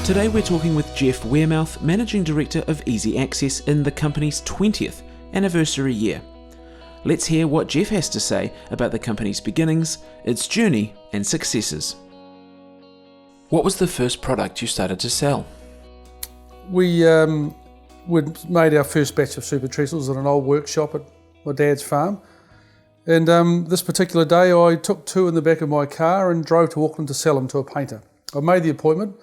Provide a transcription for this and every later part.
Today we're talking with Jeff Wearmouth, Managing Director of Easy Access in the company's 20th anniversary year. Let's hear what Jeff has to say about the company's beginnings, its journey and successes. What was the first product you started to sell? We'd made our first batch of super trestles at an old workshop at my dad's farm. And this particular day I took two in the back of my car and drove to Auckland to sell them to a painter. I made the appointment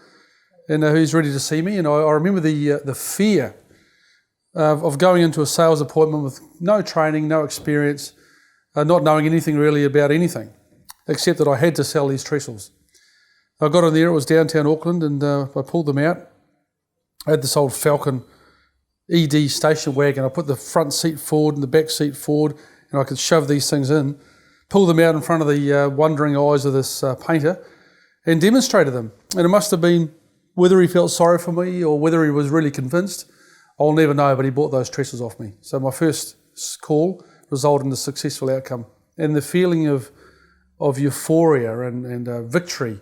and he's ready to see me, and I remember the fear of going into a sales appointment with no training, no experience, not knowing anything really about anything, except that I had to sell these trestles. I got in there, it was downtown Auckland, and I pulled them out. I had this old Falcon ED station wagon. I put the front seat forward and the back seat forward, and I could shove these things in, pull them out in front of the wondering eyes of this painter, and demonstrated them. And it must have been whether he felt sorry for me or whether he was really convinced, I'll never know, but he bought those trestles off me. So my first call resulted in a successful outcome. And the feeling of euphoria and victory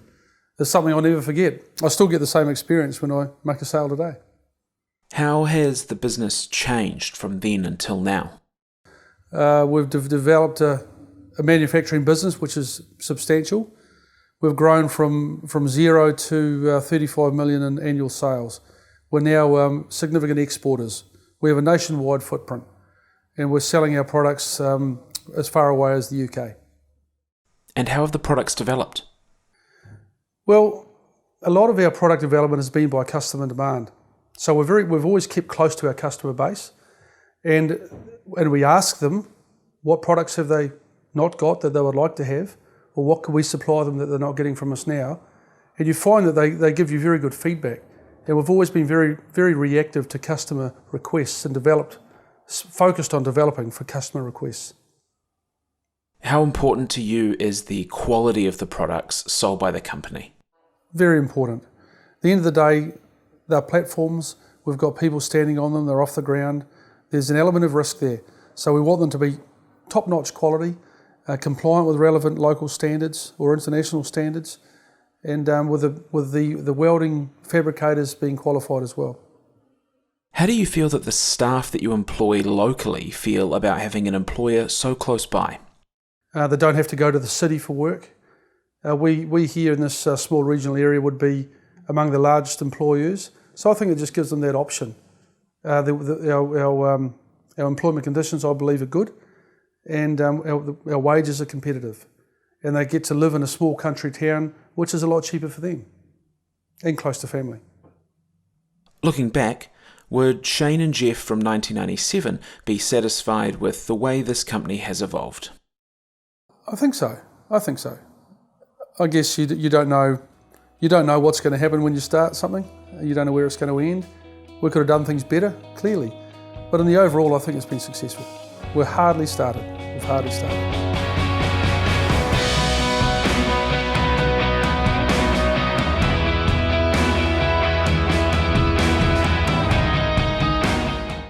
is something I'll never forget. I still get the same experience when I make a sale today. How has the business changed from then until now? We've developed a manufacturing business which is substantial. We've grown from zero to 35 million in annual sales. We're now significant exporters. We have a nationwide footprint, and we're selling our products as far away as the UK. And how have the products developed? Well, a lot of our product development has been by customer demand. So we've always kept close to our customer base, and we ask them what products have they not got that they would like to have, or what can we supply them that they're not getting from us now. And you find that they give you very good feedback. And we've always been very, very reactive to customer requests and focused on developing for customer requests. How important to you is the quality of the products sold by the company? Very important. At the end of the day, they're platforms, we've got people standing on them, they're off the ground. There's an element of risk there. So we want them to be top-notch quality, compliant with relevant local standards or international standards, and with the welding fabricators being qualified as well. How do you feel that the staff that you employ locally feel about having an employer so close by? They don't have to go to the city for work. We here in this small regional area would be among the largest employers, so I think it just gives them that option. Our employment conditions, I believe, are good, and our wages are competitive, and they get to live in a small country town, which is a lot cheaper for them and close to family. Looking back, would Shane and Jeff from 1997 be satisfied with the way this company has evolved? I think so. I guess you don't know what's going to happen when you start something. You don't know where it's going to end. We could have done things better, clearly, but in the overall, I think it's been successful. We've hardly started.